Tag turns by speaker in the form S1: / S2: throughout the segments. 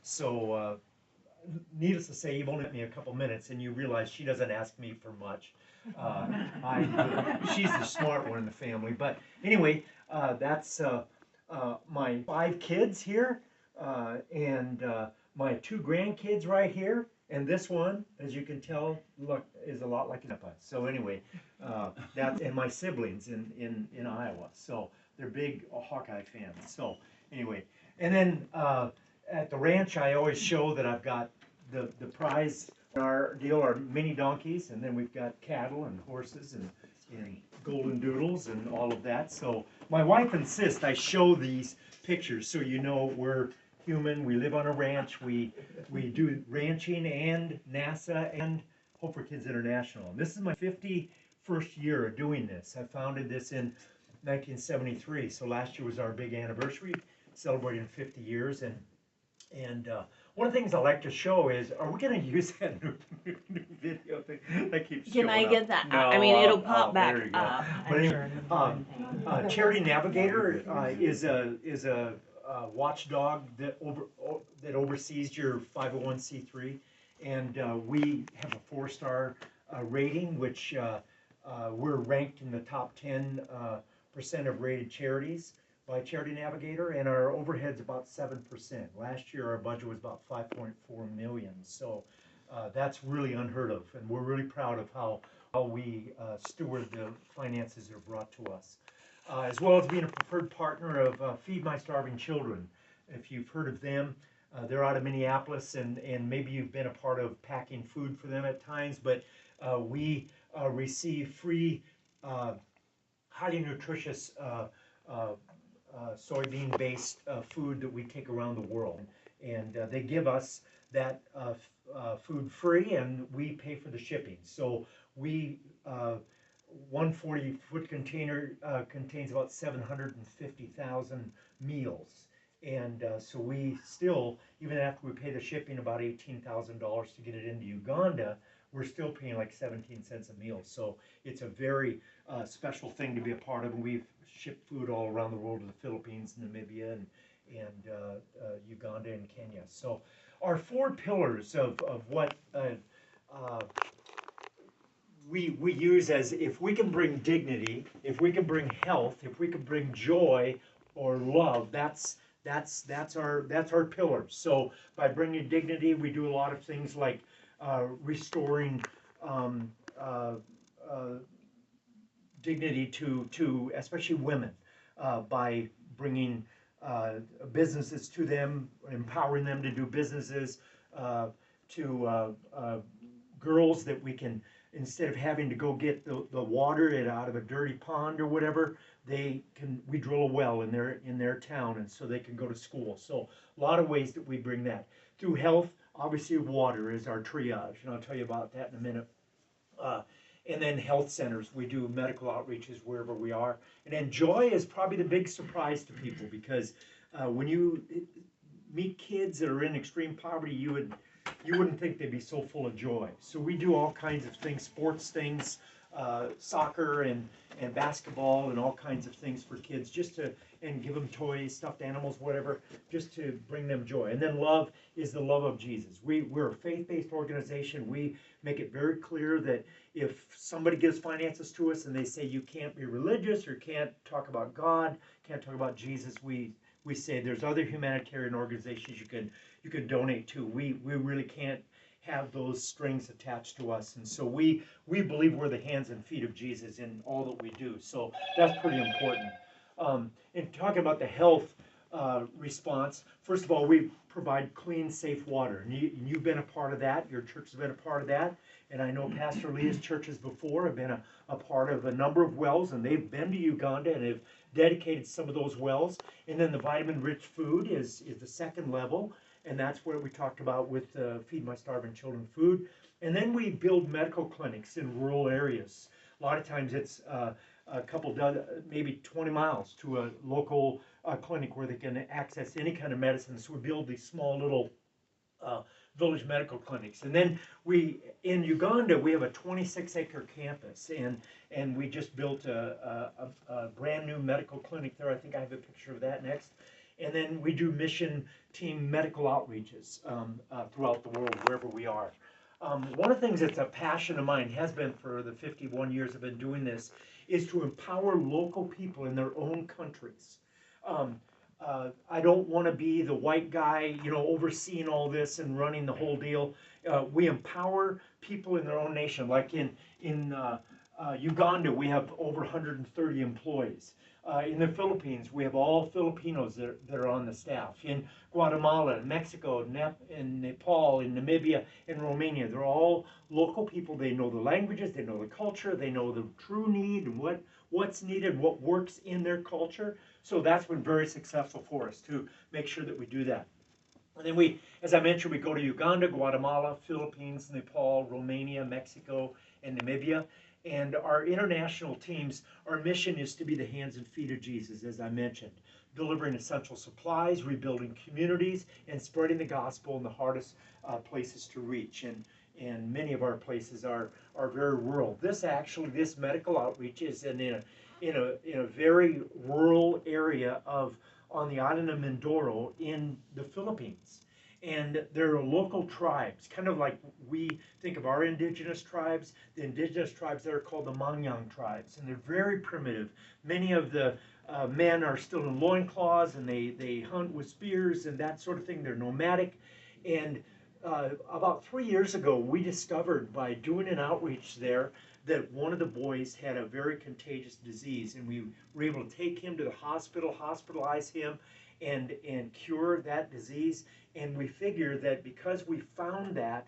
S1: So needless to say, you've only met me a couple minutes, and you realize she doesn't ask me for much. She's the smart one in the family. But anyway, that's my 5 kids here, and my 2 grandkids right here. And this one, as you can tell, look, is a lot like an Epa. So anyway, that's and my siblings in Iowa. So they're big Hawkeye fans. So anyway, and then at the ranch, I always show that I've got the prize in our deal are mini donkeys, and then we've got cattle and horses and golden doodles and all of that. So my wife insists I show these pictures so you know we're human. We live on a ranch. We do ranching and NASA and Hope for Kids International. And this is my 51st year of doing this. I founded this in 1973. So last year was our big anniversary, celebrating 50 years. And one of the things I like to show is, are we going to use that new video thing that keeps showing
S2: Can I
S1: up?
S2: get that?
S1: No,
S2: I mean, it'll pop
S1: there
S2: back
S1: you go.
S2: up.
S1: But anyway, Charity Navigator is a watchdog that oversees your 501c3, and we have a 4-star rating, which we're ranked in the top 10% of rated charities by Charity Navigator, and our overhead's about 7%. Last year our budget was about 5.4 million, so that's really unheard of, and we're really proud of how we steward the finances that are brought to us. As well as being a preferred partner of Feed My Starving Children. If you've heard of them, they're out of Minneapolis, and maybe you've been a part of packing food for them at times, but we receive free, highly nutritious soybean-based food that we take around the world. And they give us that food free, and we pay for the shipping. So we 140-foot container contains about 750,000 meals. And so we still, even after we pay the shipping about $18,000 to get it into Uganda, we're still paying like 17 cents a meal. So it's a very special thing to be a part of. And we've shipped food all around the world to the Philippines, Namibia, and Uganda and Kenya. So our 4 pillars of what we use as, if we can bring dignity, if we can bring health, if we can bring joy or love, that's our pillars. So by bringing dignity, we do a lot of things like restoring dignity to especially women by bringing businesses to them, empowering them to do businesses, to girls that we can, instead of having to go get the water out of a dirty pond or whatever, we drill a well in their town, and so they can go to school. So a lot of ways that we bring that. Through health, obviously water is our triage, and I'll tell you about that in a minute. And then health centers, we do medical outreaches wherever we are. And then joy is probably the big surprise to people, because when you meet kids that are in extreme poverty, you wouldn't think they'd be so full of joy. So we do all kinds of things, sports things, soccer and basketball and all kinds of things for kids, and give them toys, stuffed animals, whatever, just to bring them joy. And then love is the love of Jesus. We're a faith-based organization. We make it very clear that if somebody gives finances to us and they say you can't be religious or can't talk about God, can't talk about Jesus, we say there's other humanitarian organizations you can donate to. We really can't have those strings attached to us, and so we believe we're the hands and feet of Jesus in all that we do. So that's pretty important. In talking about the health response, first of all, we provide clean, safe water, and you've been a part of that. Your church has been a part of that, and I know Pastor Leah's churches before have been a part of a number of wells, and they've been to Uganda and have dedicated some of those wells. And then the vitamin-rich food is the second level, and that's what we talked about with Feed My Starving Children food. And then we build medical clinics in rural areas. A lot of times it's a couple dozen, maybe 20 miles to a local clinic where they can access any kind of medicine. So we build these small little village medical clinics. And then in Uganda, we have a 26-acre campus, and we just built a brand new medical clinic there. I think I have a picture of that next. And then we do mission team medical outreaches throughout the world, wherever we are. One of the things that's a passion of mine, has been for the 51 years I've been doing this, is to empower local people in their own countries. Um, I don't want to be the white guy, overseeing all this and running the whole deal. We empower people in their own nation. Like in Uganda, we have over 130 employees. In the Philippines, we have all Filipinos that are on the staff. In Guatemala, Mexico, in Nepal, in Namibia, in Romania, they're all local people. They know the languages, they know the culture, they know the true need and what's needed, what works in their culture. So that's been very successful for us to make sure that we do that. And then we, as I mentioned, we go to Uganda, Guatemala, Philippines, Nepal, Romania, Mexico, and Namibia. And our international teams, our mission is to be the hands and feet of Jesus, as I mentioned, delivering essential supplies, rebuilding communities, and spreading the gospel in the hardest places to reach. And many of our places are very rural. This medical outreach is in a very rural area on the island of Mindoro in the Philippines. And there are local tribes, kind of like we think of our indigenous tribes, the indigenous tribes that are called the Mangyang tribes. And they're very primitive. Many of the men are still in loincloths, and they hunt with spears and that sort of thing. They're nomadic. And about 3 years ago, we discovered by doing an outreach there that one of the boys had a very contagious disease, and we were able to take him to the hospital, hospitalize him, and cure that disease. And we figured that because we found that,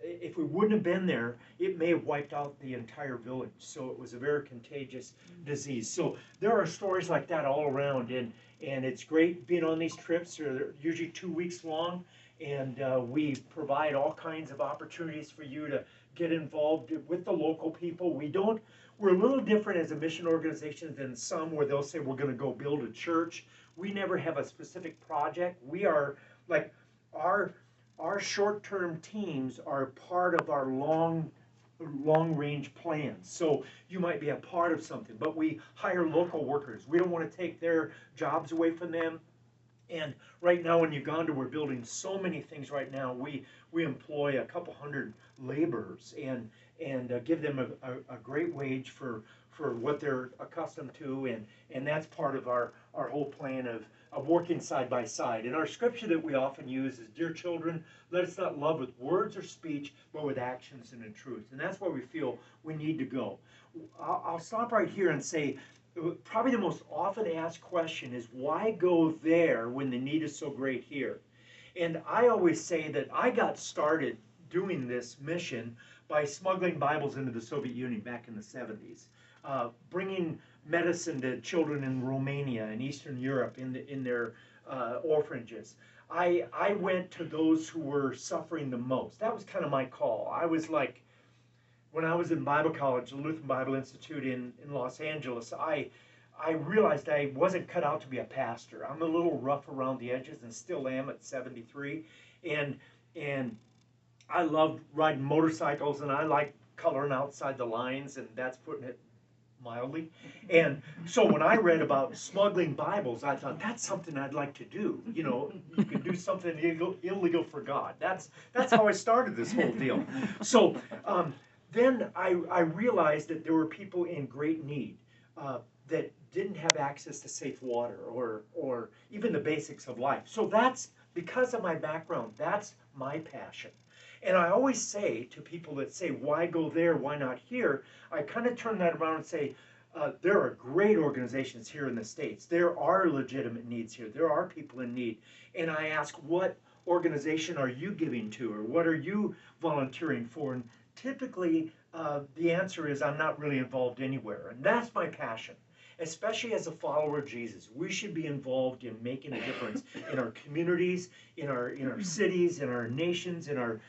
S1: if we wouldn't have been there, it may have wiped out the entire village. So it was a very contagious disease. So there are stories like that all around, and it's great being on these trips. They're usually 2 weeks long, and we provide all kinds of opportunities for you to get involved with the local people. We're a little different as a mission organization than some where they'll say we're going to go build a church. We never have a specific project. We are like our short-term teams are part of our long-range plans. So you might be a part of something, but we hire local workers. We don't want to take their jobs away from them. And right now in Uganda, we're building so many things right now. We employ a couple hundred laborers and give them a great wage for what they're accustomed to, and that's part of our whole plan of working side by side. And our scripture that we often use is, "Dear children, let us not love with words or speech, but with actions and in truth." And that's where we feel we need to go. I'll stop right here and say, probably the most often asked question is, why go there when the need is so great here? And I always say that I got started doing this mission by smuggling Bibles into the Soviet Union back in the 70s, bringing medicine to children in Romania and Eastern Europe in their orphanages. I went to those who were suffering the most. That was kind of my call. I was like, when I was in Bible college, the Lutheran Bible Institute in Los Angeles, I realized I wasn't cut out to be a pastor. I'm a little rough around the edges and still am at 73. And I love riding motorcycles, and I like coloring outside the lines, and that's putting it mildly. And so when I read about smuggling Bibles, I thought, that's something I'd like to do. You can do something illegal for God. That's how I started this whole deal. So then I realized that there were people in great need that didn't have access to safe water or even the basics of life. So that's, because of my background, that's my passion. And I always say to people that say, why go there, why not here? I kind of turn that around and say, there are great organizations here in the States. There are legitimate needs here. There are people in need. And I ask, what organization are you giving to, or what are you volunteering for? And typically, the answer is, I'm not really involved anywhere. And that's my passion. Especially as a follower of Jesus, we should be involved in making a difference in our communities, in our cities, in our nations, in our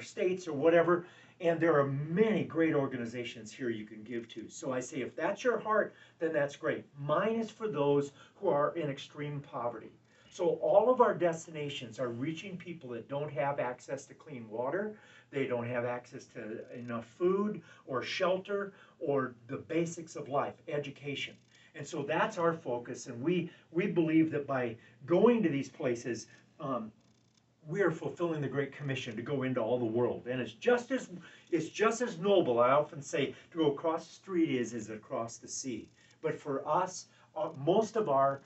S1: states, or whatever. And there are many great organizations here you can give to. So I say, if that's your heart, then that's great. Mine is for those who are in extreme poverty. So all of our destinations are reaching people that don't have access to clean water, they don't have access to enough food or shelter or the basics of life, education. And so that's our focus. And we believe that by going to these places, we are fulfilling the Great Commission to go into all the world. And it's just as noble, I often say, to go across the street is across the sea. But for us, most of our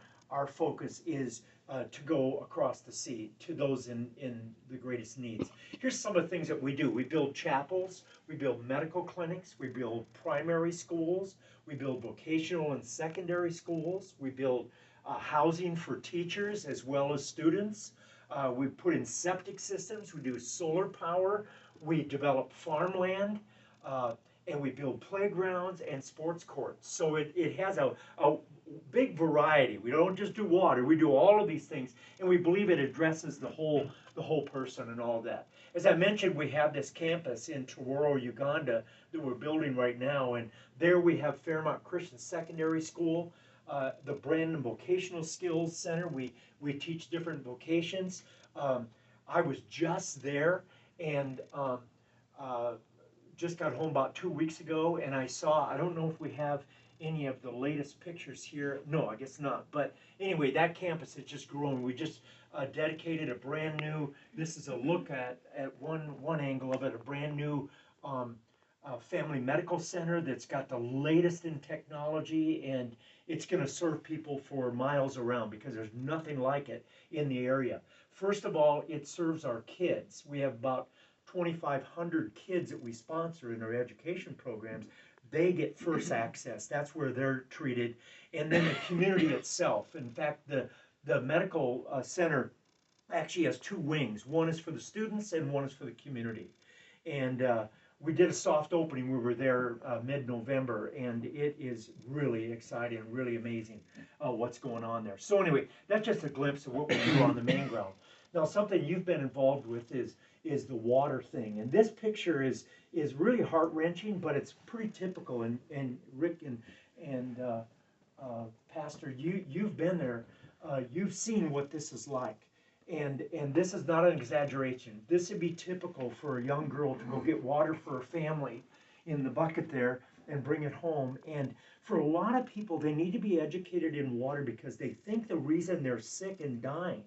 S1: focus is to go across the sea to those in the greatest needs. Here's some of the things that we do. We build chapels, we build medical clinics, we build primary schools, we build vocational and secondary schools, we build housing for teachers as well as students. We put in septic systems, we do solar power, we develop farmland, and we build playgrounds and sports courts. So it has a big variety. We don't just do water, we do all of these things, and we believe it addresses the whole person and all that. As I mentioned, we have this campus in Tororo, Uganda that we're building right now, and there we have Fairmont Christian Secondary School, the Brandon Vocational Skills Center. We teach different vocations. I was just there and just got home about 2 weeks ago, and I don't know if we have any of the latest pictures here. No, I guess not. But anyway, that campus has just grown. We just dedicated a brand new, this is a look at one angle of it, a brand new family medical center that's got the latest in technology, and it's going to serve people for miles around because there's nothing like it in the area. First of all, it serves our kids. We have about 2,500 kids that we sponsor in our education programs. They get first access. That's where they're treated. And then the community itself. In fact, the medical center actually has two wings. One is for the students and one is for the community. And we did a soft opening. We were there mid-November, and it is really exciting and really amazing what's going on there. So anyway, that's just a glimpse of what we do on the main ground. Now, something you've been involved with is the water thing, and this picture is really heart-wrenching, but it's pretty typical. And Rick and Pastor, you've been there. You've seen what this is like. And this is not an exaggeration. This would be typical for a young girl to go get water for her family in the bucket there and bring it home. And for a lot of people, they need to be educated in water because they think the reason they're sick and dying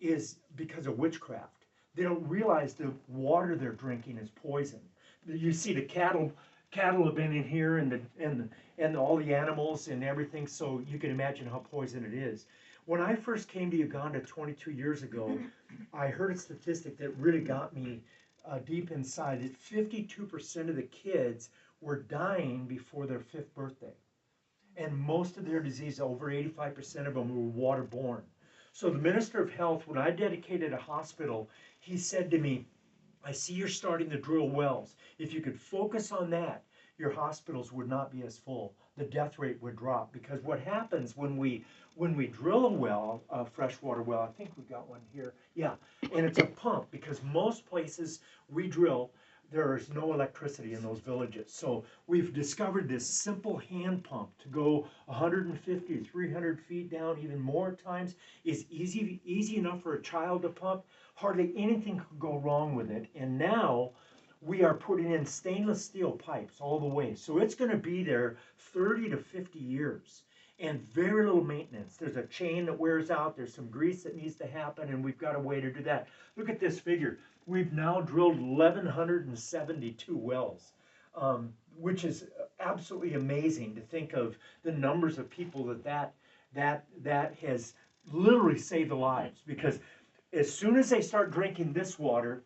S1: is because of witchcraft. They don't realize the water they're drinking is poison. You see the cattle have been in here, and all the animals and everything, so you can imagine how poison it is. When I first came to Uganda 22 years ago, I heard a statistic that really got me deep inside, that 52% of the kids were dying before their 5th birthday. And most of their disease, over 85% of them, were waterborne. So the Minister of Health, when I dedicated a hospital, he said to me, I see you're starting to drill wells. If you could focus on that, your hospitals would not be as full. The death rate would drop, because what happens when we drill a well, a freshwater well, I think we've got one here, yeah, and it's a pump, because most places we drill, there is no electricity in those villages. So we've discovered this simple hand pump to go 150 to 300 feet down, even more times, is easy enough for a child to pump. Hardly anything could go wrong with it. And now we are putting in stainless steel pipes all the way. So it's going to be there 30 to 50 years. And very little maintenance. There's a chain that wears out, there's some grease that needs to happen, and we've got a way to do that. Look at this figure. We've now drilled 1,172 wells, which is absolutely amazing to think of the numbers of people that has literally saved the lives. Because as soon as they start drinking this water,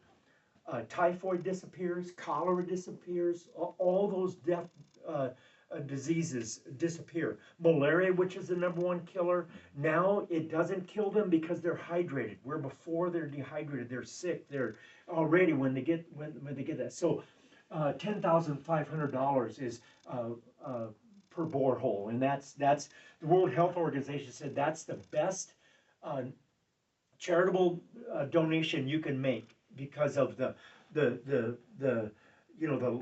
S1: typhoid disappears, cholera disappears, all those death diseases disappear. Malaria, which is the #1 killer, now it doesn't kill them because they're hydrated. Where before they're dehydrated, they're sick, they're already when they get that. So $10,500 is per borehole, and that's the World Health Organization said that's the best charitable donation you can make, because of the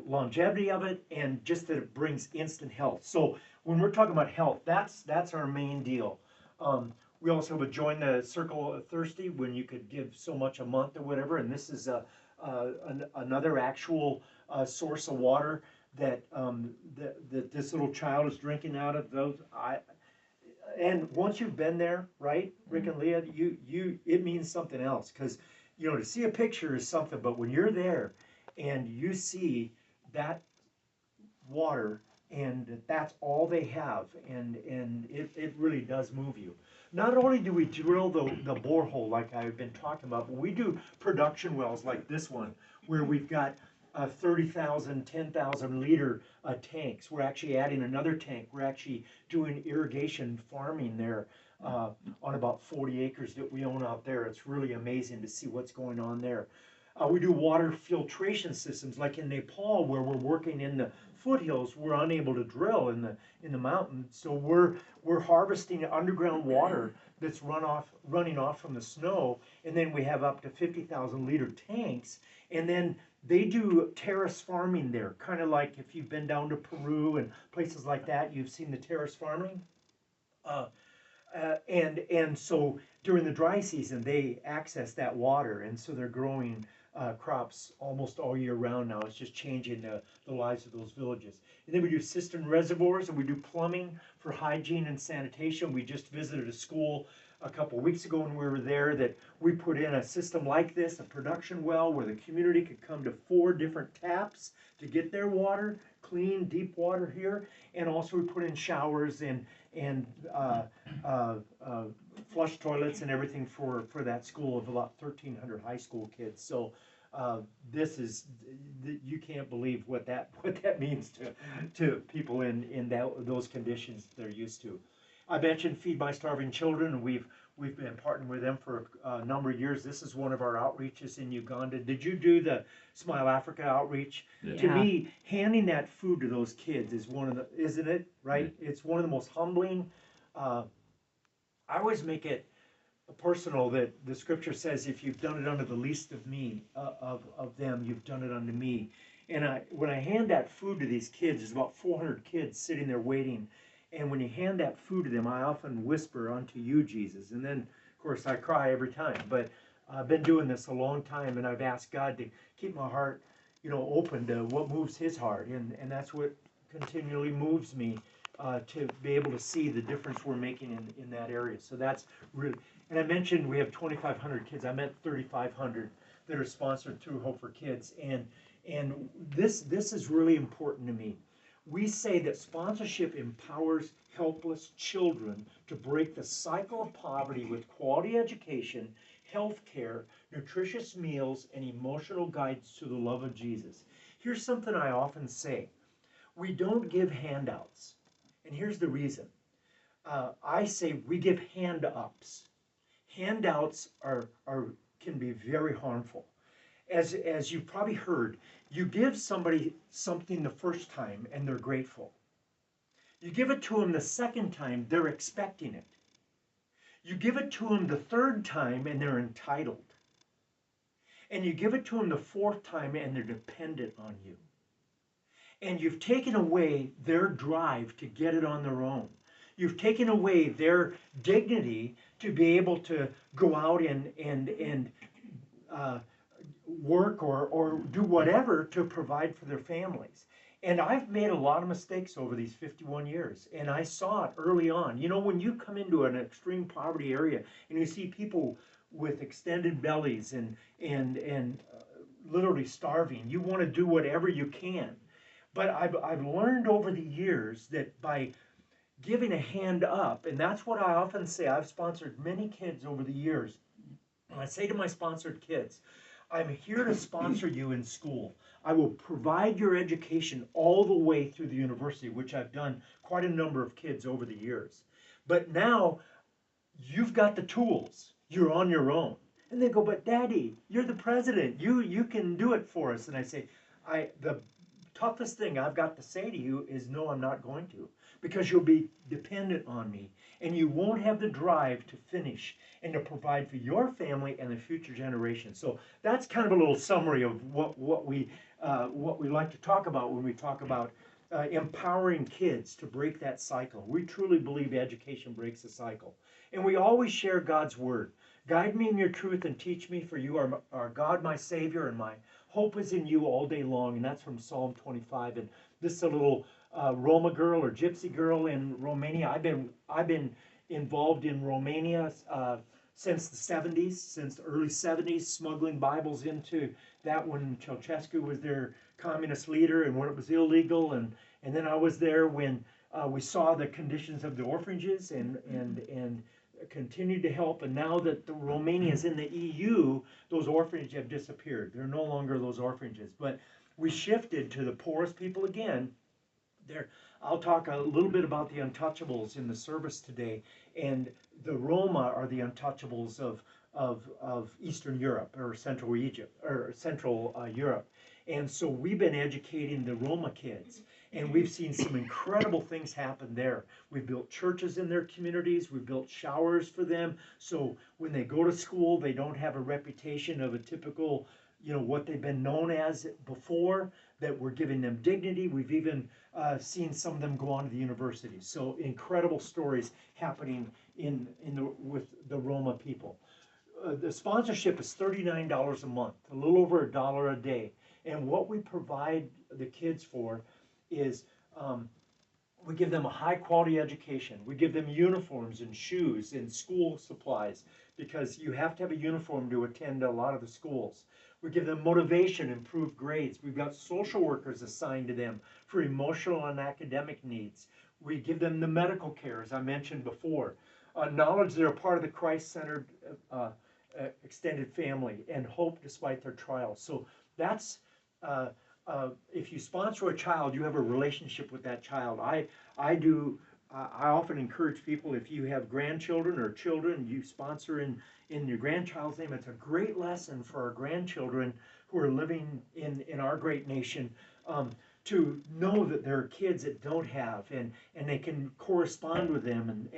S1: longevity of it, and just that it brings instant health. So when we're talking about health, that's our main deal. We also have a Join the Circle of Thirsty, when you could give so much a month or whatever, and this is another actual source of water that this little child is drinking out of those. And once you've been there, right, Rick and Leah, it means something else, because to see a picture is something, but when you're there and you see that water and that's all they have, and it really does move you. Not only do we drill the borehole like I've been talking about, but we do production wells like this one, where we've got 30,000, 10,000 liter tanks. We're actually adding another tank. We're actually doing irrigation farming there on about 40 acres that we own out there. It's really amazing to see what's going on there. We do water filtration systems, like in Nepal, where we're working in the foothills. We're unable to drill in the mountains, so we're harvesting underground water that's running off from the snow, and then we have up to 50,000 liter tanks, and then they do terrace farming there, kind of like if you've been down to Peru and places like that, you've seen the terrace farming. And so during the dry season, they access that water, and so they're growing crops almost all year round now. It's just changing the lives of those villages. And then we do cistern reservoirs, and we do plumbing for hygiene and sanitation. We just visited a school a couple weeks ago when we were there that we put in a system like this, a production well, where the community could come to 4 different taps to get their water, clean, deep water here. And also we put in showers and flush toilets and everything for that school of about 1,300 high school kids. So this is, you can't believe what that means to people in those conditions they're used to. I mentioned Feed My Starving Children, and we've been partnering with them for a number of years. This is one of our outreaches in Uganda. Did you do the Smile Africa outreach?
S2: Yeah.
S1: To me, handing that food to those kids is one of the, isn't it, right?
S2: Yeah.
S1: It's one of the most humbling. I always make it personal that the scripture says, if you've done it unto the least of me, of them, you've done it unto me. And when I hand that food to these kids, there's about 400 kids sitting there waiting. And when you hand that food to them, I often whisper, unto you, Jesus. And then, of course, I cry every time. But I've been doing this a long time, and I've asked God to keep my heart, open to what moves his heart. And that's what continually moves me, to be able to see the difference we're making in that area. So that's really, and I mentioned we have 2,500 kids. I meant 3,500 that are sponsored through Hope for Kids. And this is really important to me. We say that sponsorship empowers helpless children to break the cycle of poverty with quality education, health care, nutritious meals, and emotional guidance to the love of Jesus. Here's something I often say. We don't give handouts. And here's the reason. I say we give hand-ups. Handouts can be very harmful. As you've probably heard, you give somebody something the first time and they're grateful. You give it to them the second time, they're expecting it. You give it to them the third time and they're entitled. And you give it to them the fourth time and they're dependent on you. And you've taken away their drive to get it on their own. You've taken away their dignity to be able to go out and work or do whatever to provide for their families. And I've made a lot of mistakes over these 51 years, and I saw it early on. When you come into an extreme poverty area and you see people with extended bellies and literally starving, you want to do whatever you can. But I've learned over the years that by giving a hand up, and that's what I often say. I've sponsored many kids over the years. And I say to my sponsored kids, I'm here to sponsor you in school. I will provide your education all the way through the university, which I've done quite a number of kids over the years. But now you've got the tools. You're on your own. And they go, but Daddy, you're the president. You can do it for us. And I say, the toughest thing I've got to say to you is no, I'm not going to, because you'll be dependent on me and you won't have the drive to finish and to provide for your family and the future generations. So that's kind of a little summary of what we like to talk about when we talk about empowering kids to break that cycle. We truly believe education breaks the cycle. And we always share God's word. Guide me in your truth and teach me, for you are God, my Savior, and my hope is in you all day long. And that's from Psalm 25. And this is a little Roma girl or Gypsy girl in Romania. I've been involved in Romania since the 70s, since the early 70s, smuggling Bibles into that when Ceausescu was their communist leader and when it was illegal, and then I was there when we saw the conditions of the orphanages and continued to help. And now that Romania is in the EU, those orphanages have disappeared. They're no longer those orphanages. But we shifted to the poorest people again. There, I'll talk a little bit about the untouchables in the service today, and the Roma are the untouchables of Eastern Europe or Central Egypt or Central Europe. And so we've been educating the Roma kids, and we've seen some incredible things happen there. We've built churches in their communities, we've built showers for them, so when they go to school, they don't have a reputation of a typical, what they've been known as before, that we're giving them dignity. We've even seen some of them go on to the university. So incredible stories happening with the Roma people. The sponsorship is $39 a month, a little over $1 a day. And what we provide the kids for is we give them a high quality education. We give them uniforms and shoes and school supplies, because you have to have a uniform to attend a lot of the schools. We give them motivation, improved grades. We've got social workers assigned to them for emotional and academic needs. We give them the medical care, as I mentioned before. Knowledge they're a part of the Christ-centered extended family, and hope despite their trials. So that's, if you sponsor a child, you have a relationship with that child. I often encourage people, if you have grandchildren or children, you sponsor in your grandchild's name. It's a great lesson for our grandchildren who are living in our great nation, to know that there are kids that don't have, and they can correspond with them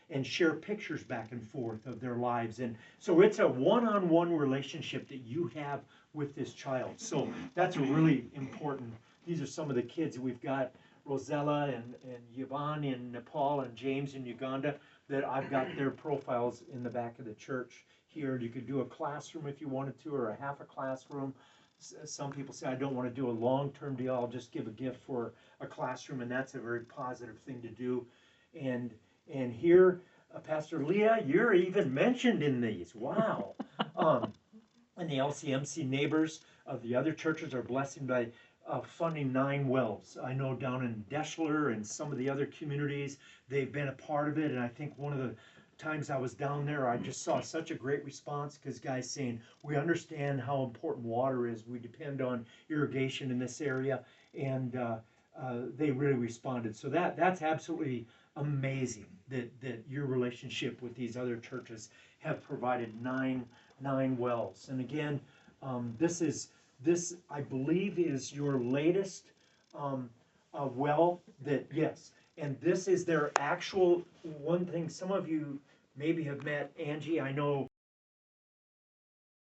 S1: and share pictures back and forth of their lives. And so it's a one-on-one relationship that you have with this child. So that's really important. These are some of the kids that we've got, Rosella and Yvonne in Nepal and James in Uganda, that I've got their profiles in the back of the church here. You could do a classroom if you wanted to, or a half a classroom. Some people say, I don't want to do a long-term deal, I'll just give a gift for a classroom, and that's a very positive thing to do. And here, Pastor Leah, you're even mentioned in these. Wow. And the LCMC neighbors of the other churches are blessed by funding 9 wells. I know down in Deschler and some of the other communities, they've been a part of it. And I think one of the times I was down there, I just saw such a great response, because guys saying, we understand how important water is. We depend on irrigation in this area. And they really responded. So that's absolutely amazing that your relationship with these other churches have provided nine wells. And again, this I believe is your latest well that, yes, and this is their actual one thing. Some of you maybe have met Angie. I know